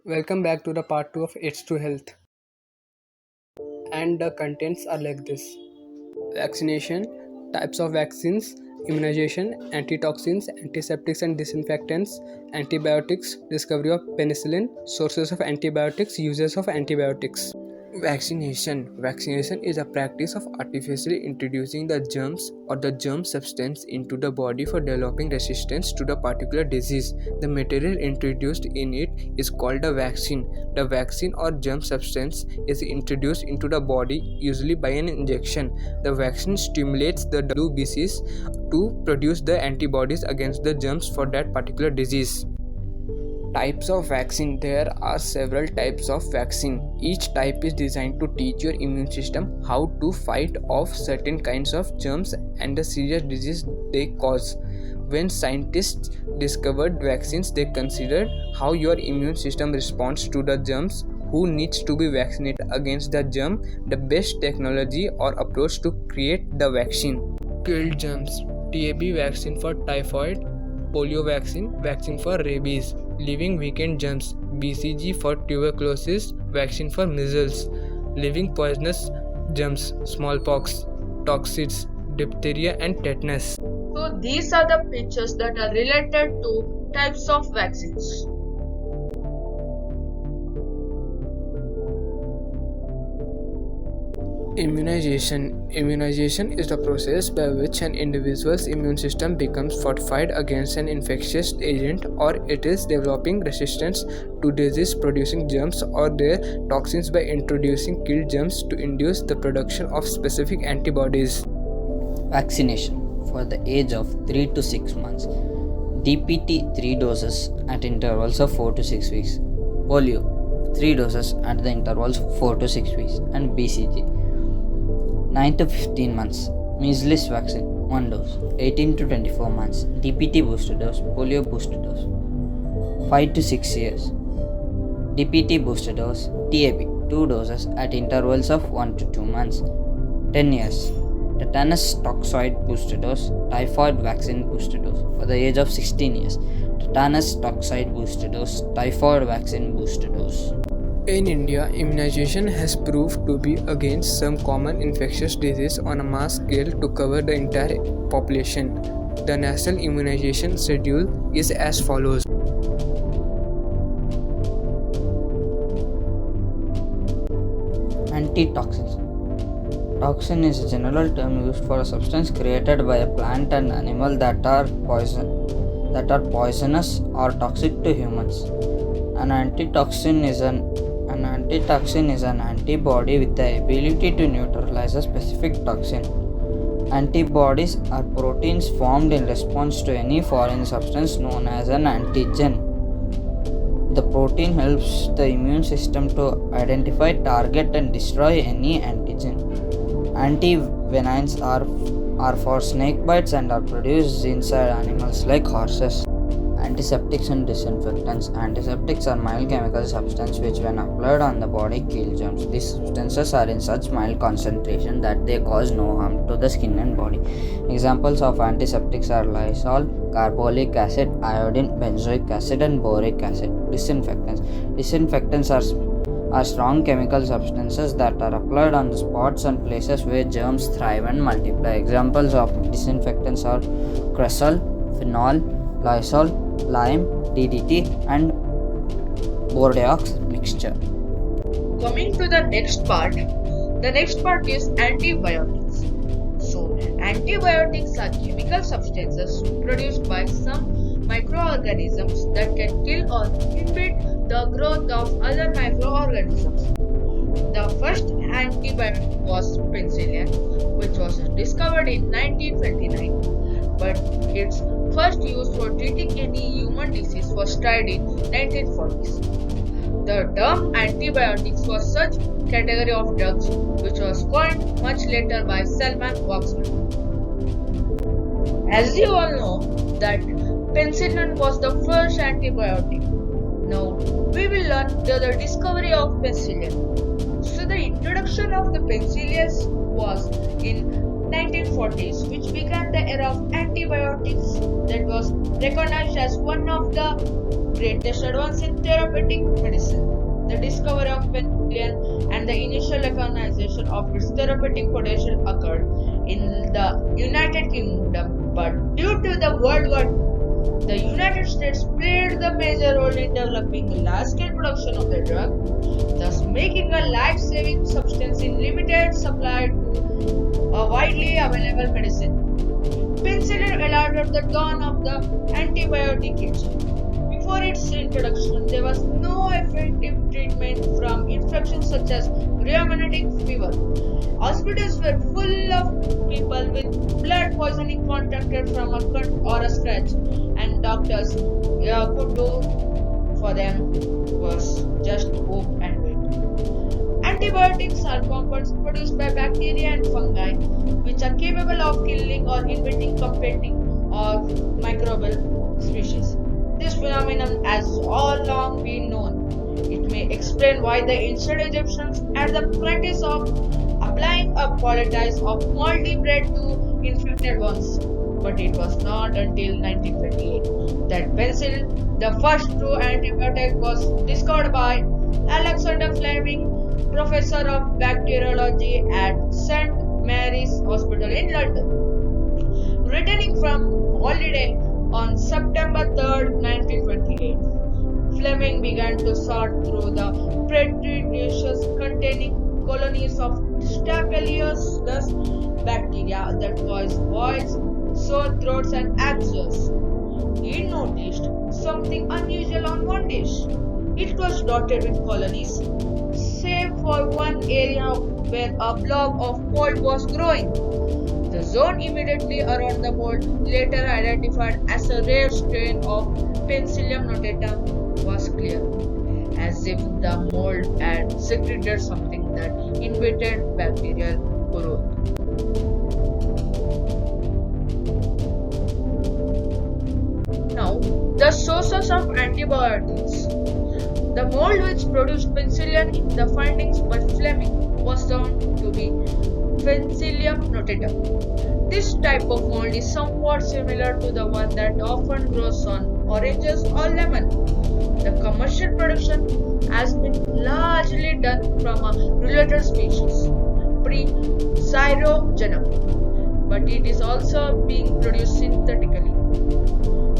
Welcome back to the part 2 of It's to Health. And the contents are like this: vaccination, types of vaccines, immunization, antitoxins, antiseptics and disinfectants, antibiotics, discovery of penicillin, sources of antibiotics, uses of antibiotics. Vaccination is a practice of artificially introducing the germs or the germ substance into the body for developing resistance to the particular disease. The material introduced in it is called a vaccine. The vaccine or germ substance is introduced into the body usually by an injection. The vaccine stimulates the WBCs to produce the antibodies against the germs for that particular disease. Types of vaccine. There are several types of vaccine. Each type is designed to teach your immune system how to fight off certain kinds of germs and the serious disease they cause. When scientists discovered vaccines, they considered how your immune system responds to the germs, who needs to be vaccinated against the germ, the best technology or approach to create the vaccine. Killed germs. TB vaccine for typhoid, polio vaccine for rabies, living weakened germs, BCG for tuberculosis, vaccine for measles, living poisonous germs, smallpox, toxids, diphtheria and tetanus. So these are the pictures that are related to types of vaccines. Immunization is the process by which an individual's immune system becomes fortified against an infectious agent, or it is developing resistance to disease producing germs or their toxins by introducing killed germs to induce the production of specific antibodies. Vaccination for the age of 3 to 6 months. DPT 3 doses at intervals of 4 to 6 weeks. Polio 3 doses at the intervals of 4 to 6 weeks. And BCG 9 to 15 months. Measles vaccine 1 dose. 18 to 24 months. DPT booster dose. Polio booster dose. 5 to 6 years. DPT booster dose. TAB 2 doses at intervals of 1 to 2 months. 10 years. Tetanus toxoid booster dose, typhoid vaccine booster dose for the age of 16 years. Tetanus toxoid booster dose, typhoid vaccine booster dose. In India, immunization has proved to be against some common infectious disease on a mass scale to cover the entire population. The national immunization schedule is as follows. Antitoxins. Toxin is a general term used for a substance created by a plant and animal that are poisonous or toxic to humans. An antitoxin is an antibody with the ability to neutralize a specific toxin. Antibodies are proteins formed in response to any foreign substance known as an antigen. The protein helps the immune system to identify, target, and destroy any antigen. Antivenins are for snake bites and are produced inside animals like horses. Antiseptics and disinfectants. Antiseptics are mild chemical substances which, when applied on the body, kill germs. These substances are in such mild concentration that they cause no harm to the skin and body. Examples of antiseptics are Lysol, carbolic acid, iodine, benzoic acid, and boric acid. Disinfectants are strong chemical substances that are applied on the spots and places where germs thrive and multiply. Examples of disinfectants are Cresol, Phenol, Lysol, Lime, DDT, and Bordeaux mixture. Coming to the next part is antibiotics. So antibiotics are chemical substances produced by some microorganisms that can kill or inhibit the growth of other microorganisms. The first antibiotic was penicillin, which was discovered in 1929, but its first use for treating any human disease was tried in 1940s. The term antibiotics was such category of drugs which was coined much later by Salman Waxman. As you all know that penicillin was the first antibiotic. Now we will learn the discovery of penicillin. So the introduction of the penicillin was in 1940s, which began the era of antibiotics that was recognized as one of the greatest advances in therapeutic medicine. The discovery of penicillin and the initial recognition of its therapeutic potential occurred in the United Kingdom, but due to the World War II, the United States played the major role in developing large-scale production of the drug, thus making a life-saving substance in limited supply to a widely available medicine. Penicillin heralded the dawn of the antibiotic age. Before its introduction, there was no effective treatment from infections such as rheumatic fever. Hospitals were full of people with blood poisoning contracted from a cut or a scratch, and doctors could do for them was just hope and wait. Antibiotics are compounds produced by bacteria and fungi which are capable of killing or inhibiting competing or microbial species. This phenomenon has all long been known. It may explain why the ancient Egyptians had the practice of applying a poultice of moldy bread to infected ones. But it was not until 1928 that penicillin, the first true antibiotic, was discovered by Alexander Fleming, professor of bacteriology at St. Mary's Hospital in London. Returning from holiday on September 3, 1928, Fleming began to sort through the petri dishes containing colonies of Staphylococcus bacteria that cause boils, sore throats, and abscess. He noticed something unusual on one dish. It was dotted with colonies, save for one area where a blob of mold was growing. The zone immediately around the mold, later identified as a rare strain of Penicillium notatum, was clear, as if the mold had secreted something that inhibited bacterial growth. Now, the sources of antibiotics. The mold which produced penicillin in the findings by Fleming was found to be Penicillium notatum. This type of mold is somewhat similar to the one that often grows on oranges or lemon. The commercial production has been largely done from a related species, Psyrogenum, but it is also being produced synthetically.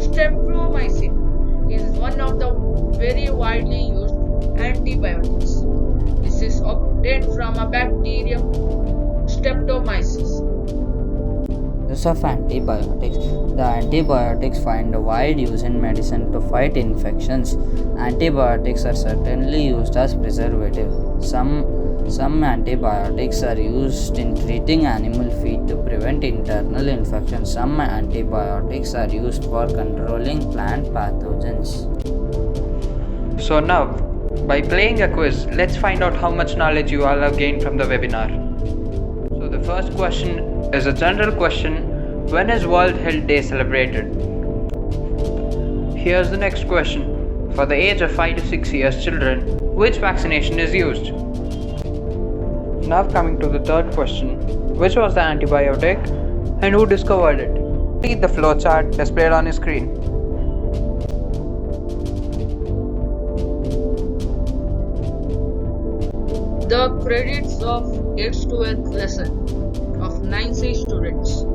Streptomycin is one of the very widely used antibiotics. This is obtained from a bacterium Streptomyces. Use of antibiotics. The antibiotics find a wide use in medicine to fight infections. Antibiotics are certainly used as preservative. Some antibiotics are used in treating animal feed to prevent internal infections. Some antibiotics are used for controlling plant pathogens. So now, by playing a quiz, let's find out how much knowledge you all have gained from the webinar. So the first question is a general question. When is World Health Day celebrated? Here's the next question. For the age of 5 to 6 years children, which vaccination is used? Now coming to the third question. Which was the antibiotic and who discovered it? Read the flowchart displayed on your screen. The credits of 8th to 12th lesson of 9C students.